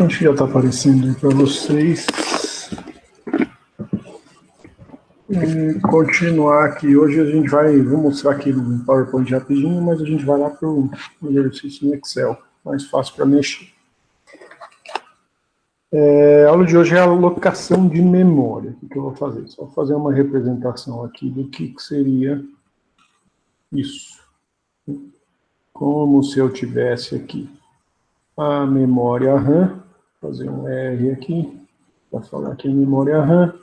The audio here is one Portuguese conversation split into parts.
Acho que já está aparecendo aí para vocês. Continuar aqui. Hoje a gente vou mostrar aqui no PowerPoint rapidinho, mas a gente vai lá para o exercício no Excel. Mais fácil para mexer. A aula de hoje é a alocação de memória. O que eu vou fazer? Só fazer uma representação aqui do que seria isso. Como se eu tivesse aqui a memória RAM. Vou fazer um R aqui, para falar que é memória RAM.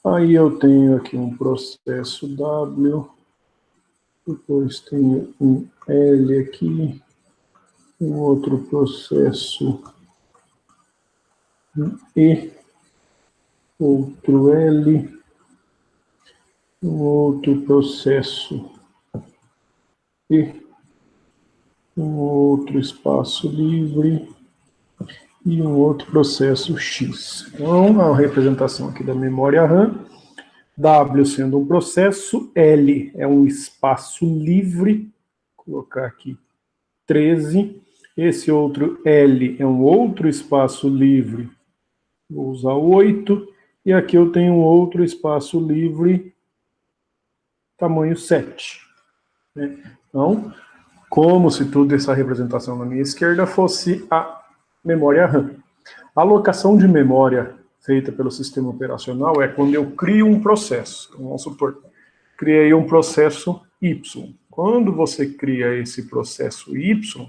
Aí eu tenho aqui um processo W, depois tenho um L aqui, um outro processo E, outro L, um outro processo E, um outro espaço livre e um outro processo X. Então, a representação aqui da memória RAM, W sendo um processo, L é um espaço livre, vou colocar aqui 13, esse outro L é um outro espaço livre, vou usar 8, e aqui eu tenho um outro espaço livre, tamanho 7. Então, como se toda essa representação na minha esquerda fosse a memória RAM. A alocação de memória feita pelo sistema operacional é quando eu crio um processo. Então, vamos supor, criei um processo Y. Quando você cria esse processo Y,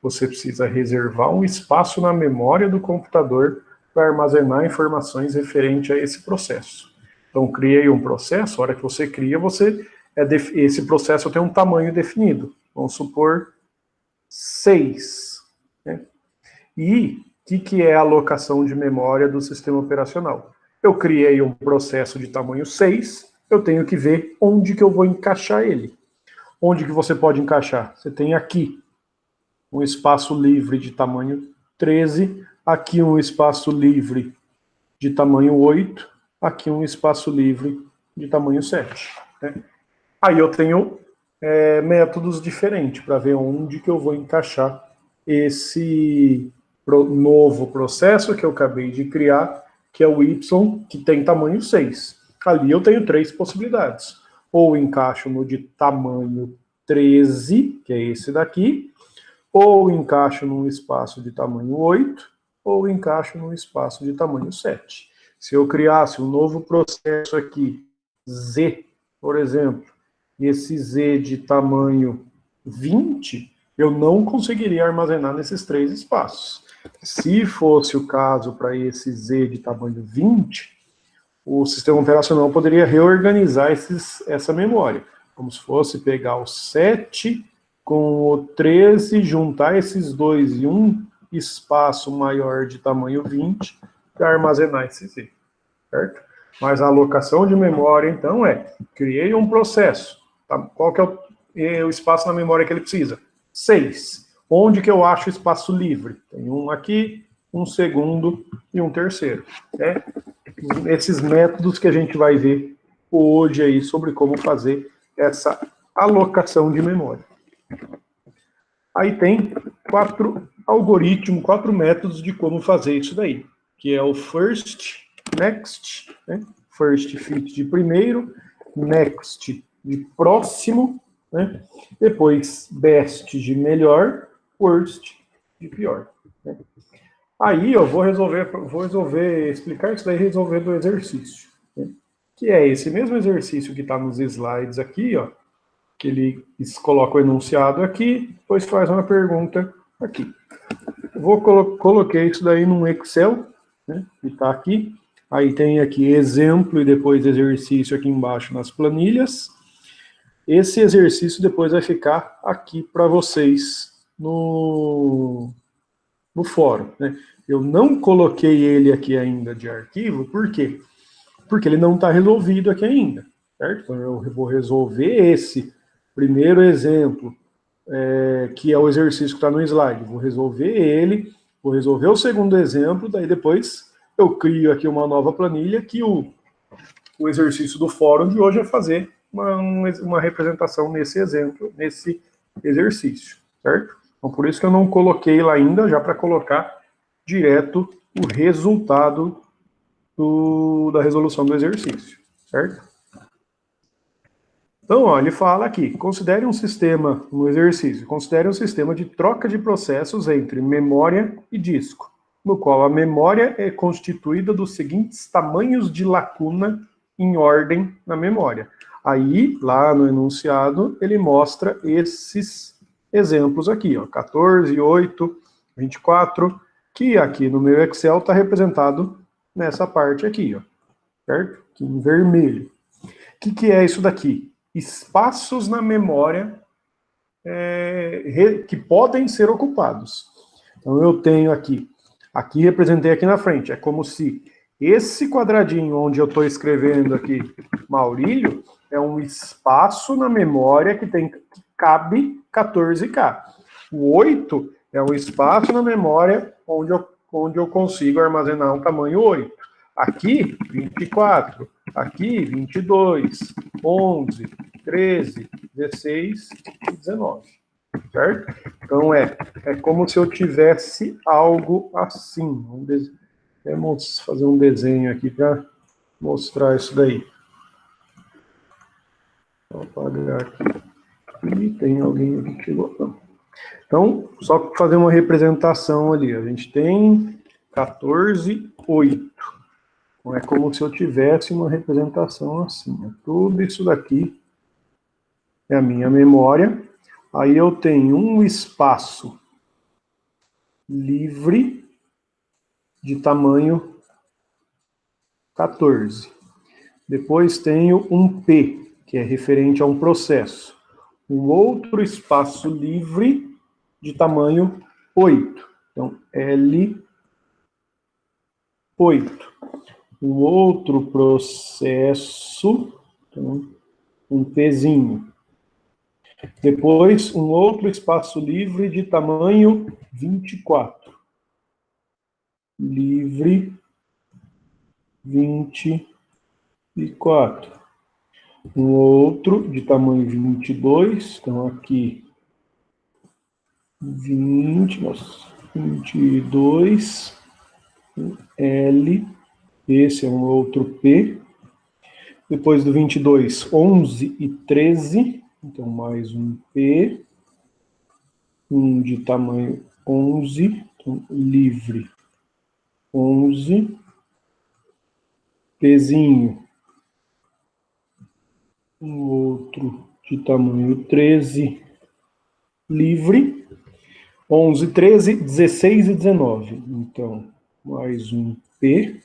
você precisa reservar um espaço na memória do computador para armazenar informações referentes a esse processo. Então, criei um processo, a hora que você cria, esse processo tem um tamanho definido. Vamos supor 6. Né? E o que é a alocação de memória do sistema operacional? Eu criei um processo de tamanho 6, eu tenho que ver onde que eu vou encaixar ele. Onde que você pode encaixar? Você tem aqui um espaço livre de tamanho 13, aqui um espaço livre de tamanho 8, aqui um espaço livre de tamanho 7. Né? Aí eu tenho métodos diferentes para ver onde que eu vou encaixar esse novo processo que eu acabei de criar, que é o Y, que tem tamanho 6. Ali eu tenho 3 possibilidades. Ou encaixo no de tamanho 13, que é esse daqui, ou encaixo num espaço de tamanho 8, ou encaixo num espaço de tamanho 7. Se eu criasse um novo processo aqui, Z, por exemplo, e esse Z de tamanho 20, eu não conseguiria armazenar nesses 3 espaços. Se fosse o caso para esse Z de tamanho 20, o sistema operacional poderia reorganizar essa memória, como se fosse pegar o 7 com o 13, juntar esses dois em um espaço maior de tamanho 20 para armazenar esse Z, certo? Mas a alocação de memória, então, criei um processo. Tá? Qual que é o espaço na memória que ele precisa? 6. Onde que eu acho espaço livre? Tem um aqui, um segundo e um terceiro. Né? Esses métodos que a gente vai ver hoje aí sobre como fazer essa alocação de memória. Aí tem 4 algoritmos, 4 métodos de como fazer isso daí, que é o first, next, né? First fit de primeiro, next de próximo, né? Depois best de melhor, worst de pior. Né? Aí eu vou resolver explicar isso daí resolvendo o exercício, né? Que é esse mesmo exercício que está nos slides aqui, ó, que eles colocam o enunciado aqui, depois faz uma pergunta aqui. Coloquei isso daí num Excel, né, que está aqui. Aí tem aqui exemplo e depois exercício aqui embaixo nas planilhas. Esse exercício depois vai ficar aqui para vocês no fórum. Né? Eu não coloquei ele aqui ainda de arquivo, por quê? Porque ele não está resolvido aqui ainda, certo? Então eu vou resolver esse primeiro exemplo, que é o exercício que está no slide. Vou resolver ele, vou resolver o segundo exemplo, daí depois eu crio aqui uma nova planilha que o exercício do fórum de hoje é fazer uma representação nesse exemplo, nesse exercício, certo? Então por isso que eu não coloquei lá ainda, já para colocar direto o resultado da resolução do exercício, certo? Então, ó, ele fala aqui, considere um sistema, no exercício, considere um sistema de troca de processos entre memória e disco, no qual a memória é constituída dos seguintes tamanhos de lacuna em ordem na memória. Aí, lá no enunciado, ele mostra esses exemplos aqui, ó, 14, 8, 24, que aqui no meu Excel está representado nessa parte aqui, ó, certo? Aqui em vermelho. O que é isso daqui? Espaços na memória que podem ser ocupados. Então eu tenho aqui representei aqui na frente, é como se esse quadradinho onde eu estou escrevendo aqui Maurílio é um espaço na memória que cabe 14K. O 8 é um espaço na memória onde eu consigo armazenar um tamanho 8. Aqui, 24. Aqui, 22, 11, 13, 16 e 19. Certo? Então, é como se eu tivesse algo assim. Vamos fazer um desenho aqui para mostrar isso daí. Vou apagar aqui. E tem alguém aqui que chegou. Não. Então, só para fazer uma representação ali, a gente tem 14, 8. Então, é como se eu tivesse uma representação assim. Tudo isso daqui é a minha memória. Aí eu tenho um espaço livre de tamanho 14. Depois tenho um P, que é referente a um processo. Um outro espaço livre de tamanho 8. Então, L8. Um outro processo, então, um Pzinho. Depois, um outro espaço livre de tamanho 24. Livre 24. Um outro de tamanho 22. Então, aqui, 22. L. Esse é um outro P. Depois do 22, 11 e 13. Então, mais um P. Um de tamanho 11. Então, livre 11. Pzinho. Um outro de tamanho 13. Livre. 11, 13, 16 e 19. Então, mais um P.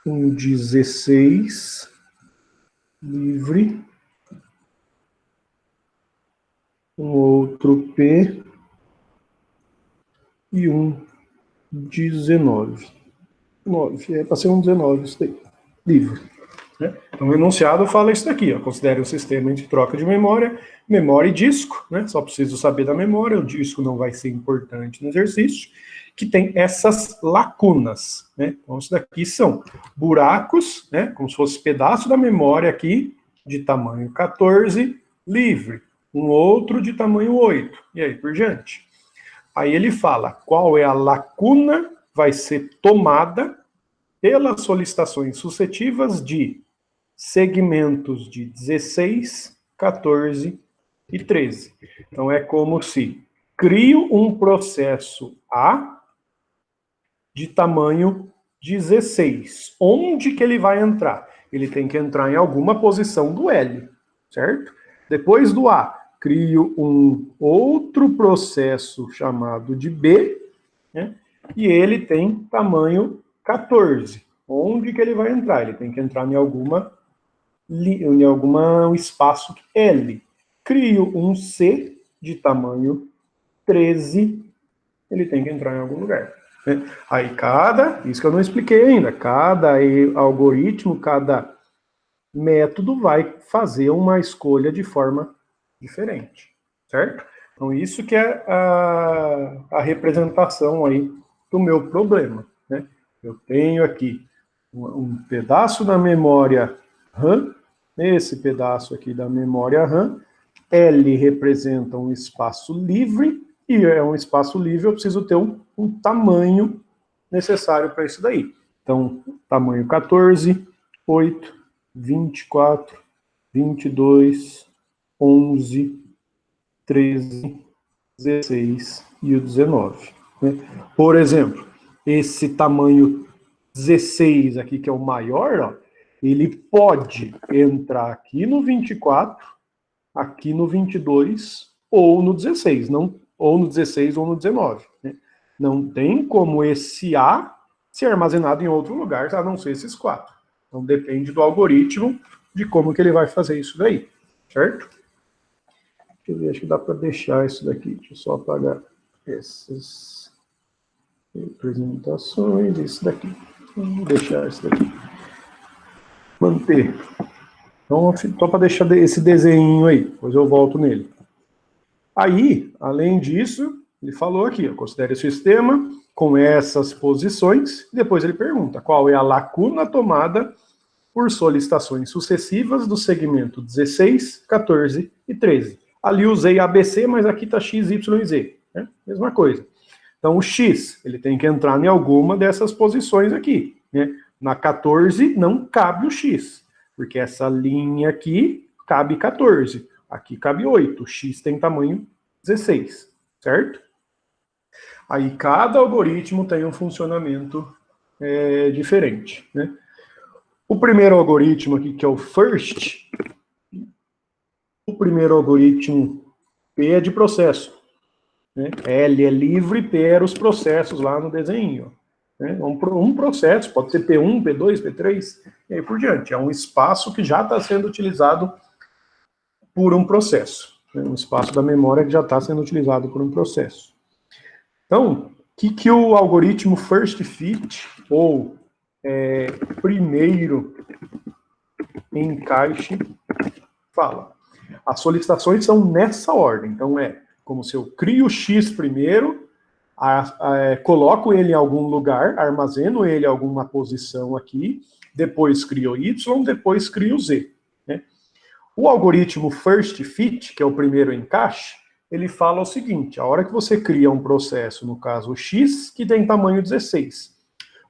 Um 16. Livre. Um outro P. E um 19. 9. É para ser um 19 isso daí. Livre. Então, o enunciado fala isso daqui, ó. Considere um sistema de troca de memória e disco, né? Só preciso saber da memória, o disco não vai ser importante no exercício, que tem essas lacunas, né? Então, isso daqui são buracos, né? Como se fosse pedaço da memória aqui, de tamanho 14, livre. Um outro de tamanho 8, e aí por diante. Aí ele fala qual é a lacuna vai ser tomada pelas solicitações suscetivas de segmentos de 16, 14 e 13. Então, é como se crio um processo A de tamanho 16. Onde que ele vai entrar? Ele tem que entrar em alguma posição do L, certo? Depois do A, crio um outro processo chamado de B, né? E ele tem tamanho 14. Onde que ele vai entrar? Ele tem que entrar em algum espaço L. Crio um C de tamanho 13, ele tem que entrar em algum lugar. Né? Aí isso que eu não expliquei ainda, cada algoritmo, cada método vai fazer uma escolha de forma diferente, certo? Então isso que é a representação aí do meu problema, né? Eu tenho aqui um pedaço da memória RAM, esse pedaço aqui da memória RAM, L representa um espaço livre, e é um espaço livre, eu preciso ter um tamanho necessário para isso daí. Então, tamanho 14, 8, 24, 22, 11, 13, 16 e o 19. Né? Por exemplo, esse tamanho 16 aqui, que é o maior, ó, ele pode entrar aqui no 24, aqui no 22 ou no 16, não, ou no 16 ou no 19. Né? Não tem como esse A ser armazenado em outro lugar, a não ser esses 4. Então depende do algoritmo de como que ele vai fazer isso daí, certo? Deixa eu ver, acho que dá para deixar isso daqui. Deixa eu só apagar essas representações, isso daqui. Vou deixar isso daqui. Manter. Então, só para deixar esse desenho aí, depois eu volto nele. Aí, além disso, ele falou aqui, ó, considere o sistema com essas posições, e depois ele pergunta qual é a lacuna tomada por solicitações sucessivas do segmento 16, 14 e 13. Ali usei ABC, mas aqui está X, Y e Z. Né? Mesma coisa. Então, o X, ele tem que entrar em alguma dessas posições aqui. Né? Na 14, não cabe o X, porque essa linha aqui cabe 14. Aqui cabe 8. O X tem tamanho 16, certo? Aí, cada algoritmo tem um funcionamento diferente. Né? O primeiro algoritmo aqui, que é o FIRST, o primeiro algoritmo P é de processo. Né? L é livre, P era os processos lá no desenho. Né? Um processo, pode ser P1, P2, P3, e aí por diante. É um espaço que já está sendo utilizado por um processo. Né? Um espaço da memória que já está sendo utilizado por um processo. Então, o que o algoritmo First Fit, ou primeiro encaixe, fala? As solicitações são nessa ordem. Então, é como se eu crio o X primeiro, coloco ele em algum lugar, armazeno ele em alguma posição aqui, depois crio o Y, depois crio o Z. Né? O algoritmo First Fit, que é o primeiro encaixe, ele fala o seguinte, a hora que você cria um processo, no caso o X, que tem tamanho 16,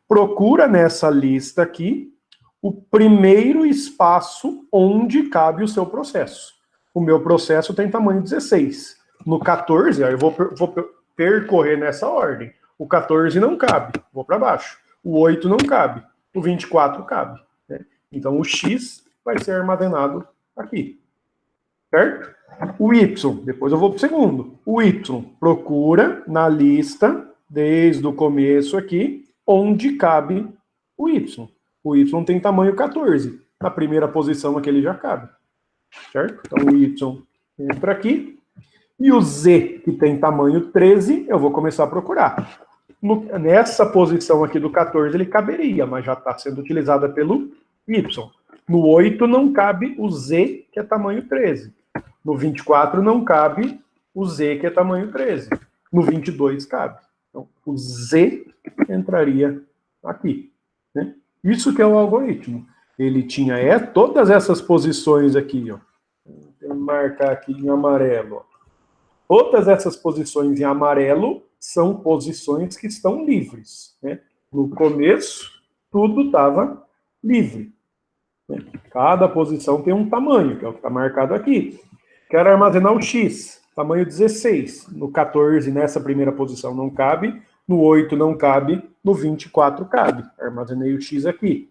procura nessa lista aqui o primeiro espaço onde cabe o seu processo. O meu processo tem tamanho 16. No 14, eu vou percorrer nessa ordem. O 14 não cabe, vou para baixo. O 8 não cabe, o 24 cabe. Né? Então o X vai ser armazenado aqui. Certo? O Y, depois eu vou para o segundo. O Y, procura na lista, desde o começo aqui, onde cabe o Y. O Y tem tamanho 14. Na primeira posição aqui ele já cabe. Certo? Então o Y entra aqui. E o Z, que tem tamanho 13, eu vou começar a procurar. Nessa posição aqui do 14 ele caberia, mas já está sendo utilizada pelo Y. No 8 não cabe o Z, que é tamanho 13. No 24 não cabe o Z, que é tamanho 13. No 22 cabe. Então, o Z entraria aqui. Né? Isso que é o algoritmo. Ele tinha todas essas posições aqui. Ó. Vou marcar aqui em amarelo. Ó. Todas essas posições em amarelo são posições que estão livres. Né? No começo, tudo estava livre. Né? Cada posição tem um tamanho, que é o que está marcado aqui. Quero armazenar o X, tamanho 16. No 14, nessa primeira posição, não cabe. No 8, não cabe. No 24, cabe. Armazenei o X aqui.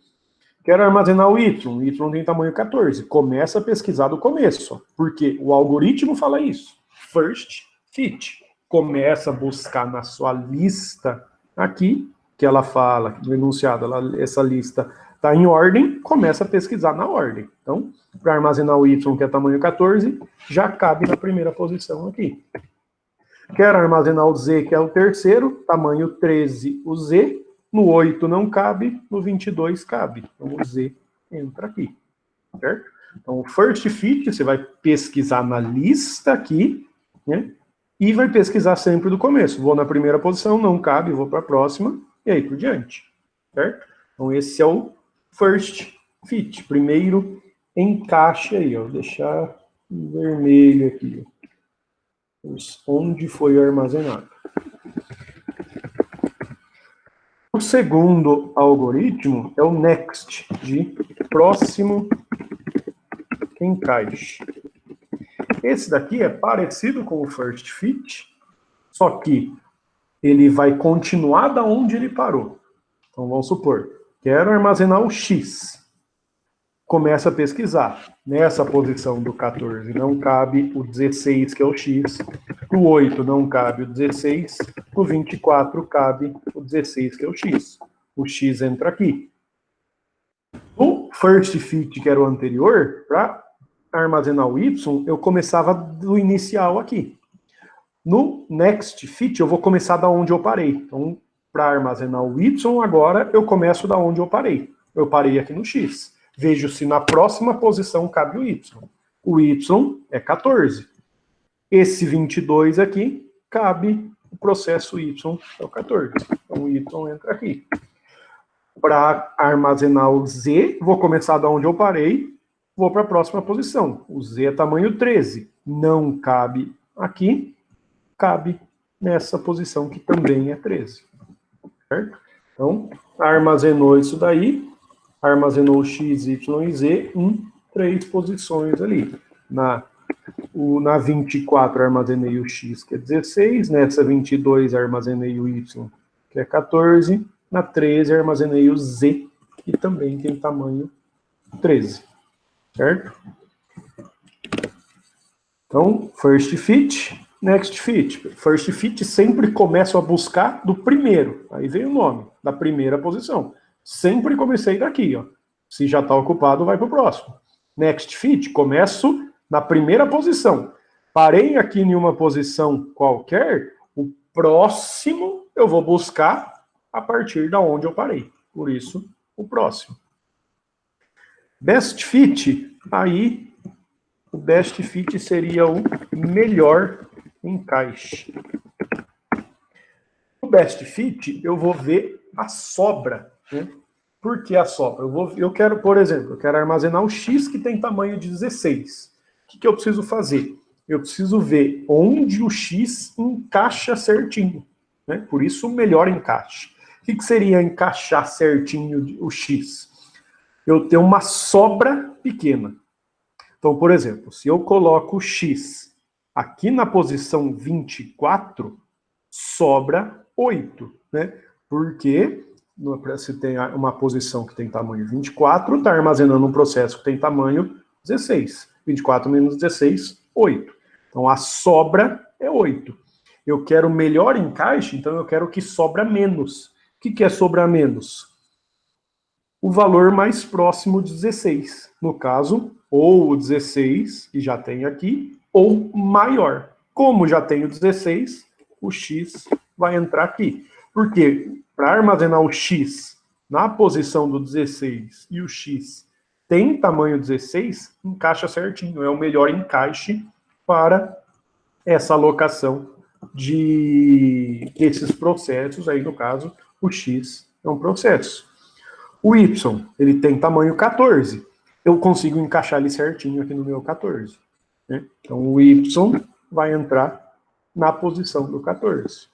Quero armazenar o Y. O Y tem tamanho 14. Começa a pesquisar do começo. Porque o algoritmo fala isso. First fit. Começa a buscar na sua lista aqui, que ela fala, no enunciado, essa lista está em ordem, começa a pesquisar na ordem. Então, para armazenar o Y, que é tamanho 14, já cabe na primeira posição aqui. Quero armazenar o Z, que é o terceiro, tamanho 13, o Z. No 8 não cabe, no 22 cabe. Então, o Z entra aqui, certo? Então, o first fit, você vai pesquisar na lista aqui, né? E vai pesquisar sempre do começo. Vou na primeira posição, não cabe, vou para a próxima, e aí por diante, certo? Então, esse é o first fit, primeiro encaixe aí, ó. Vou deixar em vermelho aqui, ó. onde foi armazenado. O segundo algoritmo é o next, de próximo encaixe. Esse daqui é parecido com o first fit, só que ele vai continuar da onde ele parou. Então vamos supor, quero armazenar o X. Começa a pesquisar. Nessa posição do 14 não cabe o 16, que é o X. No 8 não cabe o 16. No 24 cabe o 16, que é o X. O X entra aqui. No first fit, que era o anterior, para armazenar o Y, eu começava do inicial aqui. No next fit, eu vou começar da onde eu parei. Então, para armazenar o Y, agora eu começo da onde eu parei. Eu parei aqui no X. Vejo se na próxima posição cabe o Y. O Y é 14. Esse 22 aqui cabe o processo Y, é o 14. Então o Y entra aqui. Para armazenar o Z, vou começar da onde eu parei, vou para a próxima posição. O Z é tamanho 13. Não cabe aqui, cabe nessa posição que também é 13. Certo? Então, armazenou isso daí, armazenou X, Y e Z em 3 posições ali. Na 24 armazenei o X, que é 16, nessa 22 armazenei o Y, que é 14, na 13 armazenei o Z, que também tem tamanho 13. Certo? Então, first fit, next fit. First fit sempre começo a buscar do primeiro. Aí vem o nome, da primeira posição. Sempre comecei daqui, ó. Se já está ocupado, vai para o próximo. Next fit, começo na primeira posição. Parei aqui em uma posição qualquer, o próximo eu vou buscar a partir da onde eu parei. Por isso, o próximo. Best fit, aí o best fit seria o melhor encaixe. No best fit, eu vou ver a sobra, né? Por que a sobra? Eu quero, por exemplo, eu quero armazenar o X que tem tamanho de 16. O que eu preciso fazer? Eu preciso ver onde o X encaixa certinho, né? Por isso, o melhor encaixe. O que seria encaixar certinho o X? Eu tenho uma sobra pequena. Então, por exemplo, se eu coloco o X aqui na posição 24, sobra 8, né? Porque se tem uma posição que tem tamanho 24, está armazenando um processo que tem tamanho 16. 24 menos 16, 8. Então, a sobra é 8. Eu quero melhor encaixe, então eu quero que sobra menos. O que é sobrar menos? O valor mais próximo de 16. No caso, ou o 16, que já tem aqui, ou maior. Como já tem o 16, o X vai entrar aqui. Por quê? Para armazenar o X na posição do 16 e o X tem tamanho 16, encaixa certinho. É o melhor encaixe para essa alocação desses processos. Aí, no caso, o X é um processo. O Y, ele tem tamanho 14. Eu consigo encaixar ele certinho aqui no meu 14. Né? Então, o Y vai entrar na posição do 14.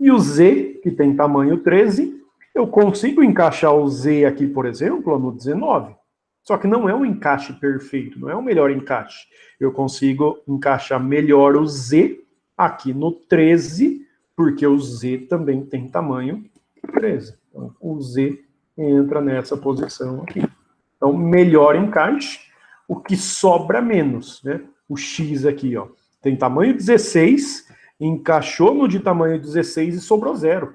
E o Z, que tem tamanho 13, eu consigo encaixar o Z aqui, por exemplo, no 19. Só que não é um encaixe perfeito, não é o melhor encaixe. Eu consigo encaixar melhor o Z aqui no 13, porque o Z também tem tamanho 13. Então, o Z entra nessa posição aqui. Então, melhor encaixe, o que sobra menos, né? O X aqui, ó, tem tamanho 16, encaixou no de tamanho 16 e sobrou 0,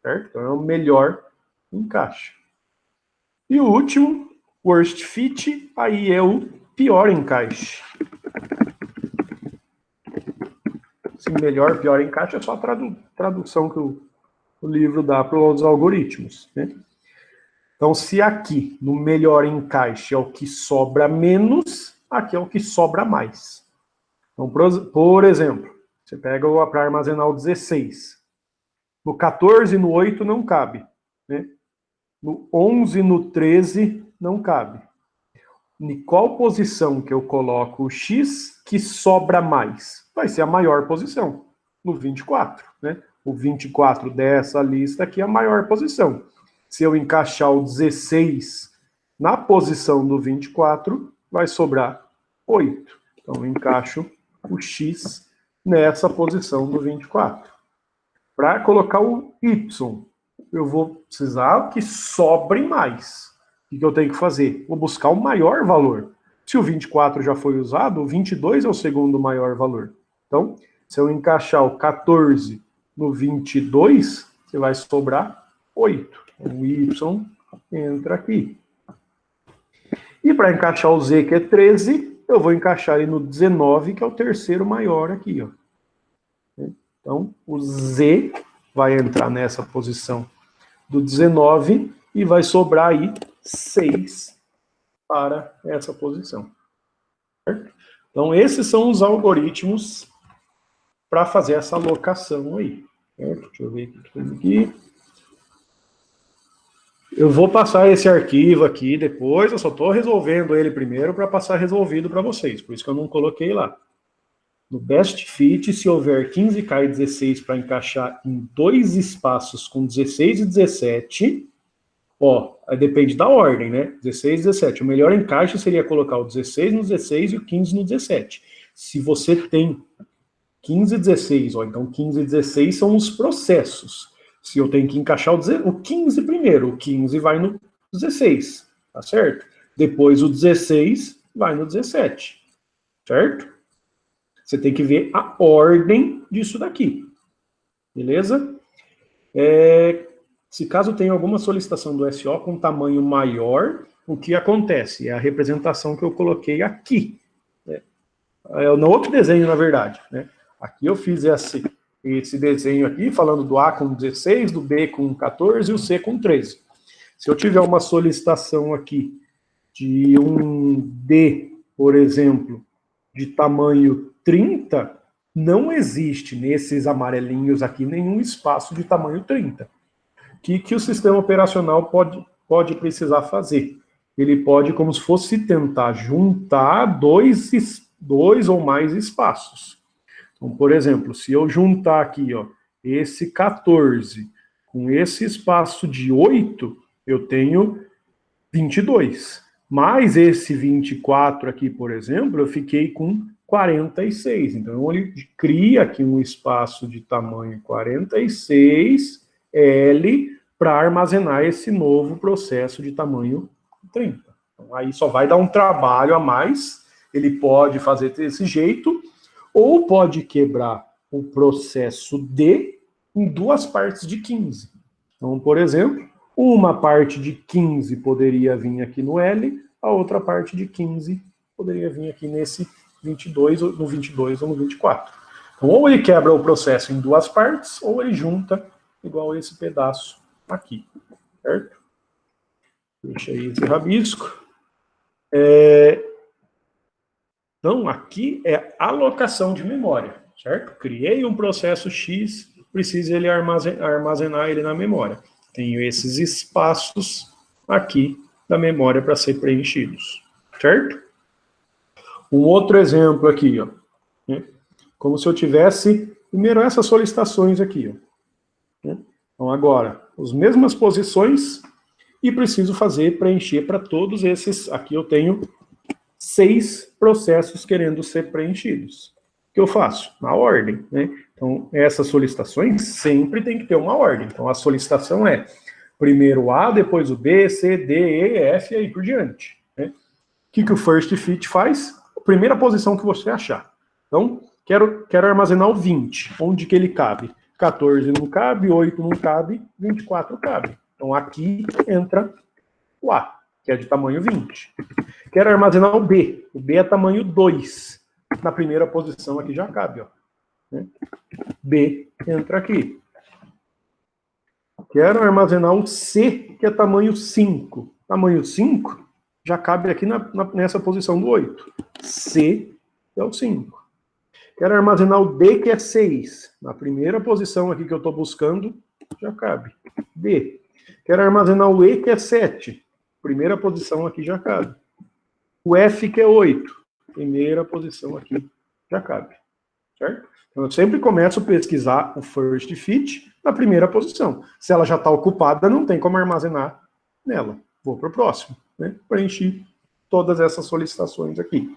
certo? Então, é o melhor encaixe. E o último, worst fit, aí é o pior encaixe. Esse melhor, pior encaixe é só a tradução que o livro dá para os algoritmos, né? Então, se aqui, no melhor encaixe, é o que sobra menos, aqui é o que sobra mais. Então, por exemplo, você pega para armazenar o 16. No 14 e no 8 não cabe. Né? No 11 e no 13 não cabe. Em qual posição que eu coloco o X que sobra mais? vai ser a maior posição, no 24, né? O 24 dessa lista aqui é a maior posição. Se eu encaixar o 16 na posição do 24, vai sobrar 8. Então, eu encaixo o X nessa posição do 24. Para colocar o Y, eu vou precisar que sobre mais. O que eu tenho que fazer? Vou buscar o maior valor. Se o 24 já foi usado, o 22 é o segundo maior valor. Então, se eu encaixar o 14 no 22, você vai sobrar 8. Então, o Y entra aqui. E para encaixar o Z, que é 13, eu vou encaixar ele no 19, que é o terceiro maior aqui, ó. Então, o Z vai entrar nessa posição do 19 e vai sobrar aí 6 para essa posição. Certo? Então, esses são os algoritmos para fazer essa alocação aí. Certo? Deixa eu ver o que tem aqui. Eu vou passar esse arquivo aqui depois, eu só estou resolvendo ele primeiro para passar resolvido para vocês, por isso que eu não coloquei lá. No Best Fit, se houver 15K e 16 para encaixar em dois espaços com 16 e 17, ó, aí depende da ordem, né? 16 e 17. O melhor encaixe seria colocar o 16 no 16 e o 15 no 17. Se você tem 15 e 16, ó, então 15 e 16 são os processos. Se eu tenho que encaixar o 15 primeiro, o 15 vai no 16, tá certo? Depois o 16 vai no 17, certo? Você tem que ver a ordem disso daqui, beleza? Se caso tenha alguma solicitação do SO com tamanho maior, o que acontece? É a representação que eu coloquei aqui. Né? É no outro desenho, na verdade. Né? Aqui eu fiz esse desenho aqui, falando do A com 16, do B com 14 e o C com 13. Se eu tiver uma solicitação aqui de um D, por exemplo, de tamanho 30, não existe nesses amarelinhos aqui nenhum espaço de tamanho 30. O que o sistema operacional pode precisar fazer? Ele pode, como se fosse tentar juntar dois ou mais espaços. Então, por exemplo, se eu juntar aqui, ó, esse 14 com esse espaço de 8, eu tenho 22. Mais esse 24 aqui, por exemplo, eu fiquei com 46. Então, ele cria aqui um espaço de tamanho 46, L, para armazenar esse novo processo de tamanho 30. Então, aí só vai dar um trabalho a mais. Ele pode fazer desse jeito, ou pode quebrar o processo D em duas partes de 15. Então, por exemplo, uma parte de 15 poderia vir aqui no L, a outra parte de 15 poderia vir aqui nesse 22, no 22 ou no 24. Então, ou ele quebra o processo em duas partes, ou ele junta igual esse pedaço aqui, certo? Deixa aí esse rabisco. Então, aqui é alocação de memória, certo? Criei um processo X, preciso ele armazenar ele na memória. Tenho esses espaços aqui da memória para ser preenchidos, certo? Um outro exemplo aqui, ó, né? Como se eu tivesse, primeiro essas solicitações aqui, ó, né? Então agora, as mesmas posições e preciso preencher para todos esses, aqui eu tenho 6 processos querendo ser preenchidos. O que eu faço? Na ordem, né? Então, essas solicitações sempre tem que ter uma ordem. Então, a solicitação é primeiro o A, depois o B, C, D, E, F e aí por diante. Né? O que o First Fit faz? A primeira posição que você achar. Então, quero armazenar o 20. Onde que ele cabe? 14 não cabe, 8 não cabe, 24 cabe. Então, aqui entra o A, que é de tamanho 20. Quero armazenar o B. O B é tamanho 2. Na primeira posição aqui já cabe, ó. B entra aqui. Quero armazenar o C, que é tamanho 5. Tamanho 5 já cabe aqui nessa posição do 8. C é o 5. Quero armazenar o D, que é 6. Na primeira posição aqui que eu estou buscando, já cabe. D. Quero armazenar o E, que é 7. Primeira posição aqui já cabe. O F, que é 8. Primeira posição aqui já cabe. certo? Então, eu sempre começo a pesquisar o first fit na primeira posição. Se ela já está ocupada, não tem como armazenar nela. Vou para o próximo, né? Preenchi todas essas solicitações aqui.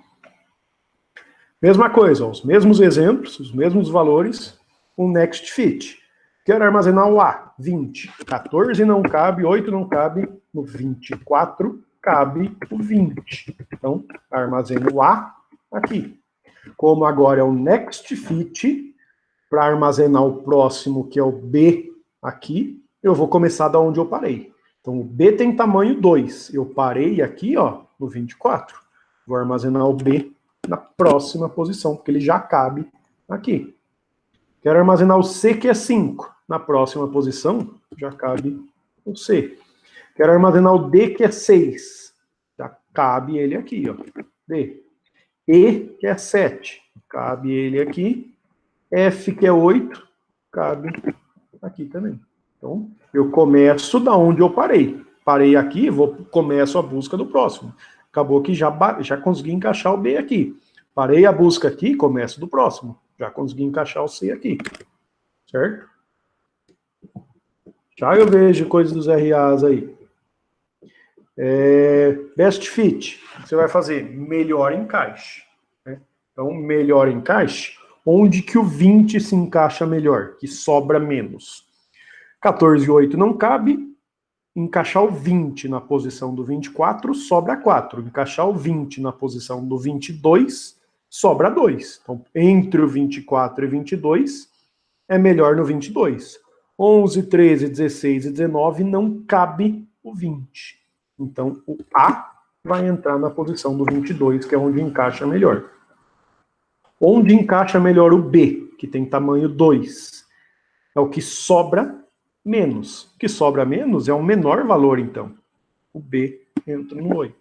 Mesma coisa, ó, os mesmos exemplos, os mesmos valores, o next fit. Quero armazenar o A, 20. 14 não cabe, 8 não cabe, no 24 cabe o 20. Então, armazeno o A aqui. Como agora é o next fit, para armazenar o próximo, que é o B aqui, eu vou começar da onde eu parei. Então, o B tem tamanho 2. Eu parei aqui, ó, no 24. Vou armazenar o B na próxima posição, porque ele já cabe aqui. Quero armazenar o C, que é 5. Na próxima posição, já cabe o C. Quero armazenar o D, que é 6. Já cabe ele aqui, ó. D. E, que é 7. Cabe ele aqui. F, que é 8. Cabe aqui também. Então, eu começo da onde eu parei. Parei aqui, começo a busca do próximo. Acabou que já consegui encaixar o B aqui. Parei a busca aqui, começo do próximo. Já consegui encaixar o C aqui. Certo? Já eu vejo coisas dos RAs aí. Best fit. Você vai fazer melhor encaixe. Né? Então, melhor encaixe, onde que o 20 se encaixa melhor, que sobra menos. 14,8 não cabe. Encaixar o 20 na posição do 24, sobra 4. Encaixar o 20 na posição do 22, sobra 2. Então, entre o 24 e 22, é melhor no 22. 11, 13, 16 e 19 não cabe o 20. Então, o A vai entrar na posição do 22, que é onde encaixa melhor. Onde encaixa melhor o B, que tem tamanho 2? É o que sobra menos. O que sobra menos é o menor valor, então. O B entra no 8.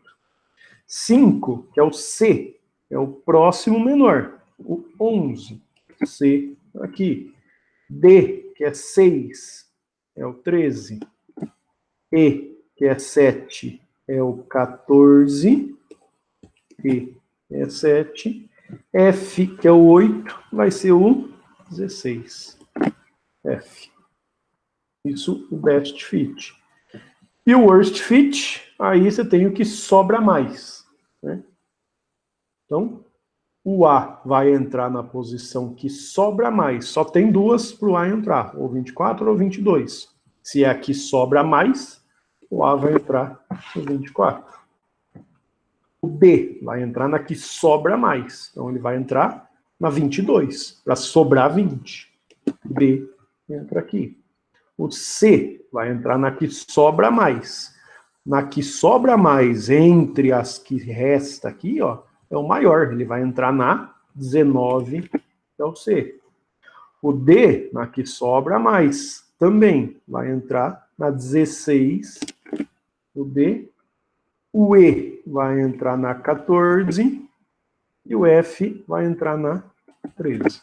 5, que é o C, é o próximo menor. O 11, C aqui. D, que é 6, é o 13. E, que é 7, é o 14. E, que é 7. F, que é o 8, vai ser o 16. F. Isso, o best fit. E o worst fit, aí você tem o que sobra mais. Né? Então, o A vai entrar na posição que sobra mais. Só tem duas para o A entrar, ou 24 ou 22. Se é a que sobra mais, o A vai entrar no 24. O B vai entrar na que sobra mais. Então, ele vai entrar na 22, para sobrar 20. B entra aqui. O C vai entrar na que sobra mais. Na que sobra mais entre as que resta aqui, ó, é o maior. Ele vai entrar na 19, que é o C. O D, na que sobra mais, também vai entrar na 16, o D. O E vai entrar na 14 e o F vai entrar na 13.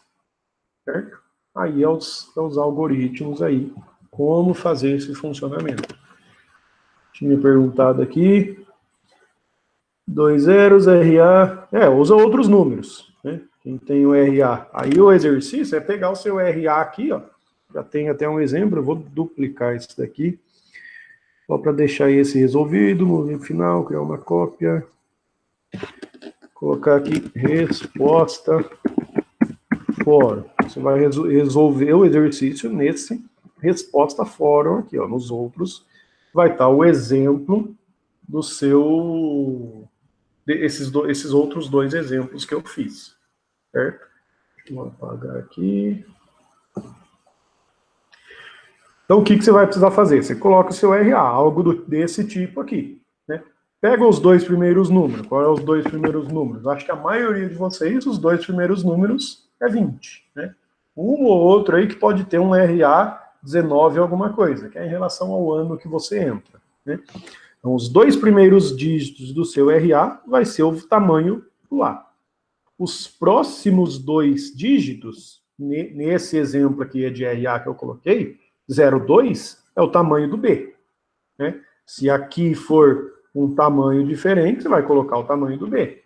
Certo? Aí é os algoritmos aí. Como fazer esse funcionamento. Tinha perguntado aqui. 2 zeros, RA. Usa outros números. Né? Quem tem o RA. Aí o exercício é pegar o seu RA aqui, ó. Já tem até um exemplo. Eu vou duplicar isso daqui. Só para deixar esse resolvido. No final, criar uma cópia. Colocar aqui resposta fórum. Você vai resolver o exercício nesse resposta fórum aqui, ó. Nos outros vai estar o exemplo do seu... esses outros dois exemplos que eu fiz. Certo? Deixa eu apagar aqui. Então, o que você vai precisar fazer? Você coloca o seu RA, algo desse tipo aqui. Né? Pega os dois primeiros números. Qual é os dois primeiros números? Acho que a maioria de vocês, os dois primeiros números é 20. Né? Um ou outro aí que pode ter um RA 19 alguma coisa, que é em relação ao ano que você entra. Né? Então, os dois primeiros dígitos do seu RA vai ser o tamanho do A. Os próximos dois dígitos, nesse exemplo aqui de RA que eu coloquei, 0,2 é o tamanho do B. Né? Se aqui for um tamanho diferente, você vai colocar o tamanho do B.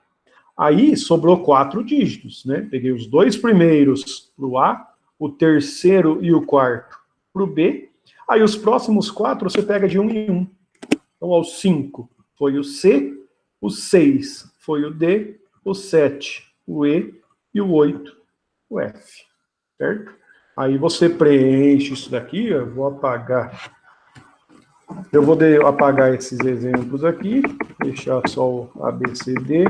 Aí sobrou 4 dígitos, né? Peguei os 2 primeiros para o A, o terceiro e o quarto para o B. Aí os próximos 4 você pega de 1 em 1. Então, o 5 foi o C, o 6 foi o D, o 7 o E e o 8 o F, certo? Aí você preenche isso daqui, eu vou apagar. Eu vou apagar esses exemplos aqui, deixar só o ABCD.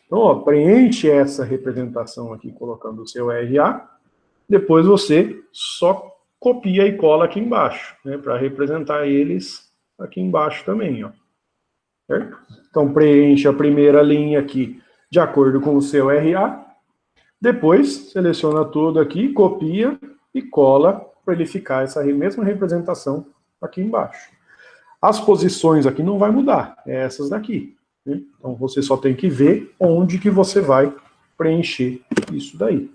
Então, ó, preenche essa representação aqui, colocando o seu RA. Depois você só copia e cola aqui embaixo, né, para representar eles aqui embaixo também, ó. Certo? Então, preenche a primeira linha aqui de acordo com o seu RA. Depois, seleciona tudo aqui, copia e cola para ele ficar essa mesma representação aqui embaixo. As posições aqui não vai mudar, é essas daqui, né? Então, você só tem que ver onde que você vai preencher isso daí.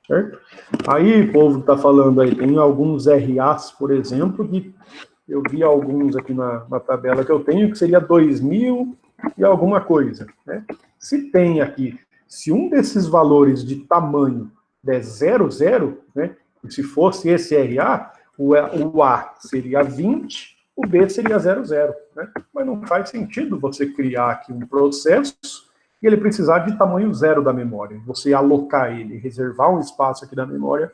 Certo? Aí, o povo está falando aí, tem alguns RAs, por exemplo, que eu vi alguns aqui na tabela que eu tenho, que seria 2000 e alguma coisa, né? Se tem aqui, se um desses valores de tamanho der 00, né? E se fosse esse RA, o A seria 20, o B seria 00, né? Mas não faz sentido você criar aqui um processo e ele precisar de tamanho 0 da memória. Você alocar ele, reservar um espaço aqui da memória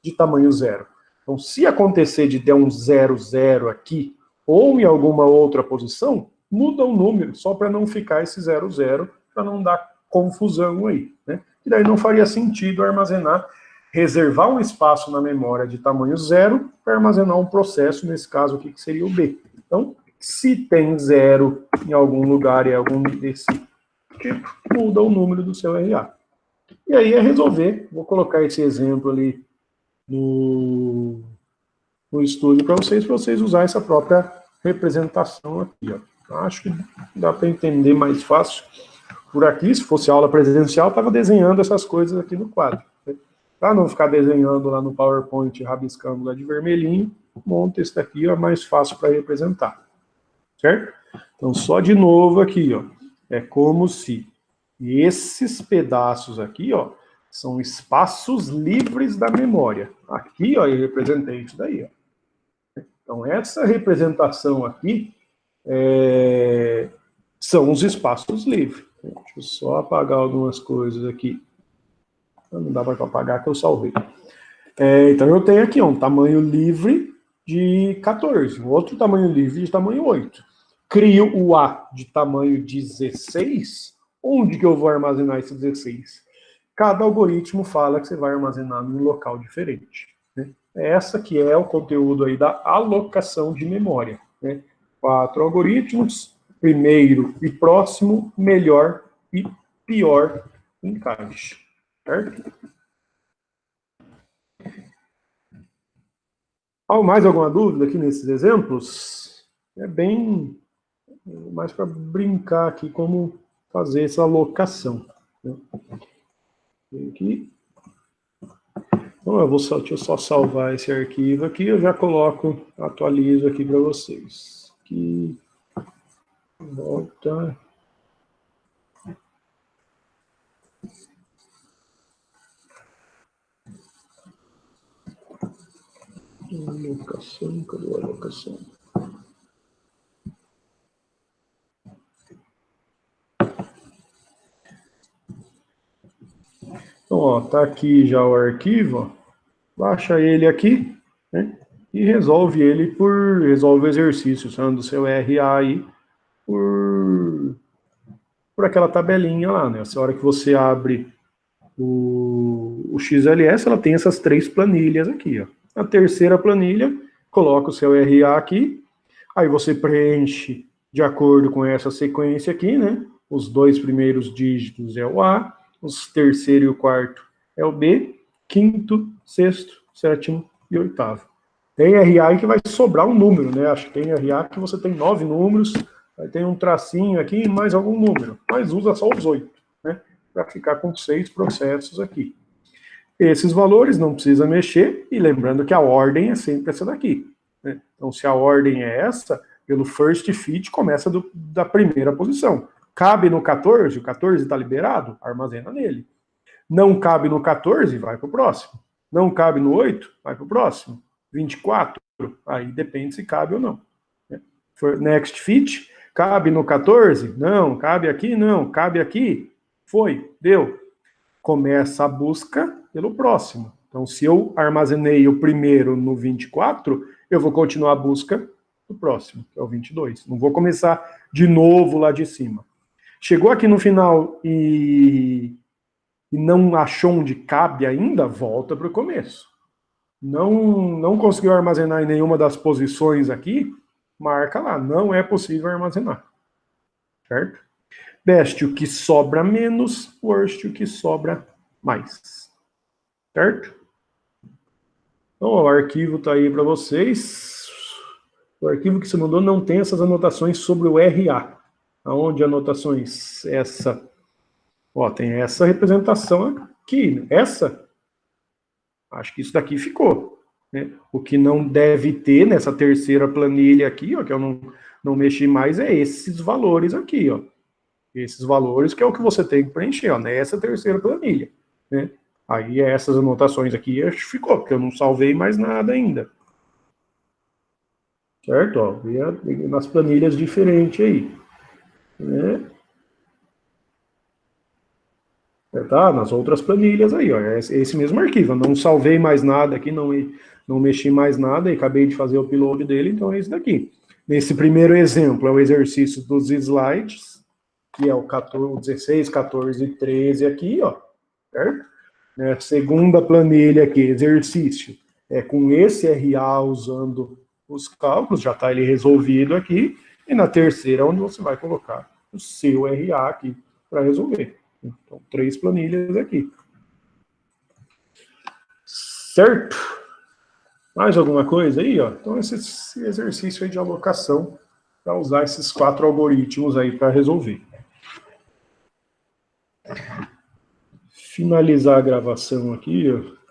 de tamanho 0. Então, se acontecer de der um 00 aqui, ou em alguma outra posição, muda o número, só para não ficar esse 00, para não dar confusão aí, né? E daí não faria sentido armazenar, reservar um espaço na memória de tamanho 0 para armazenar um processo, nesse caso aqui, que seria o B. Então, se tem 0 em algum lugar e algum desse tipo, muda o número do seu RA. E aí é resolver. Vou colocar esse exemplo ali no estúdio para vocês usarem essa própria representação aqui, ó. Acho que dá para entender mais fácil. Por aqui, se fosse aula presencial, estava desenhando essas coisas aqui no quadro. Para não ficar desenhando lá no PowerPoint, rabiscando lá de vermelhinho, monta esse daqui, é mais fácil para representar. Certo? Então, só de novo aqui, ó. É como se esses pedaços aqui, ó, são espaços livres da memória. Aqui, ó, eu representei isso daí, ó. Então, essa representação aqui são os espaços livres. Deixa eu só apagar algumas coisas aqui. Não dá para apagar que eu salvei. Então, eu tenho aqui ó, um tamanho livre de 14, um outro tamanho livre de tamanho 8. Crio o A de tamanho 16, onde que eu vou armazenar esse 16? Cada algoritmo fala que você vai armazenar num local diferente, né? Essa que é o conteúdo aí da alocação de memória, né? 4 algoritmos, primeiro e próximo, melhor e pior encaixe, certo? Mais alguma dúvida aqui nesses exemplos? É bem mais para brincar aqui como fazer essa alocação, né? Aqui. Então, deixa eu só salvar esse arquivo aqui, eu já coloco, atualizo aqui para vocês. Aqui, volta. Alocação, cadê a alocação? Então, ó, tá aqui já o arquivo, ó. Baixa ele aqui, né, e resolve o exercício, usando o seu RA aí, por aquela tabelinha lá, né? Essa hora que você abre o XLS, ela tem essas 3 planilhas aqui, ó. A terceira planilha, coloca o seu RA aqui, aí você preenche de acordo com essa sequência aqui, né? Os 2 primeiros dígitos é o A, os terceiro e o quarto é o B, quinto, sexto, sétimo e oitavo. Tem RA aí que vai sobrar um número, né? Acho que tem RA que você tem 9 números, aí tem um tracinho aqui e mais algum número, mas usa só os 8, né? Para ficar com 6 processos aqui. Esses valores não precisa mexer, e lembrando que a ordem é sempre essa daqui, né? Então, se a ordem é essa, Pelo first fit, começa da primeira posição. Cabe no 14, o 14 está liberado, armazena nele. Não cabe no 14, vai para o próximo. Não cabe no 8, vai para o próximo. 24, aí depende se cabe ou não. Next fit, cabe no 14? Não. Cabe aqui? Não. Cabe aqui? Foi, deu. Começa a busca pelo próximo. Então, se eu armazenei o primeiro no 24, eu vou continuar a busca do próximo, que é o 22. Não vou começar de novo lá de cima. Chegou aqui no final e não achou onde cabe ainda, volta para o começo. Não conseguiu armazenar em nenhuma das posições aqui, marca lá, não é possível armazenar. Certo? Best, o que sobra menos, worst, o que sobra mais. Certo? Então, ó, o arquivo está aí para vocês. O arquivo que você mandou não tem essas anotações sobre o RA. Aonde anotações? Essa. Ó, tem essa representação aqui. Essa? Acho que isso daqui ficou. Né? O que não deve ter nessa terceira planilha aqui, ó, que eu não mexi mais, é esses valores aqui, ó. Esses valores que é o que você tem que preencher, ó, nessa terceira planilha. Né? Aí essas anotações aqui acho que ficou, porque eu não salvei mais nada ainda. Certo? Ó, nas planilhas diferentes aí. Né? Tá? Nas outras planilhas aí, ó. Esse mesmo arquivo. Eu não salvei mais nada aqui, não mexi mais nada e acabei de fazer o upload dele, então é esse daqui. Nesse primeiro exemplo, é o exercício dos slides, que é o 16, 14 e 13 aqui, ó. Certo? Segunda planilha aqui, exercício, é com esse RA usando os cálculos, já está ele resolvido aqui, e na terceira, onde você vai colocar o seu RA aqui para resolver. Então, 3 planilhas aqui. Certo? Mais alguma coisa aí, ó? Então, esse exercício aí de alocação para usar esses 4 algoritmos aí para resolver. Finalizar a gravação aqui, ó.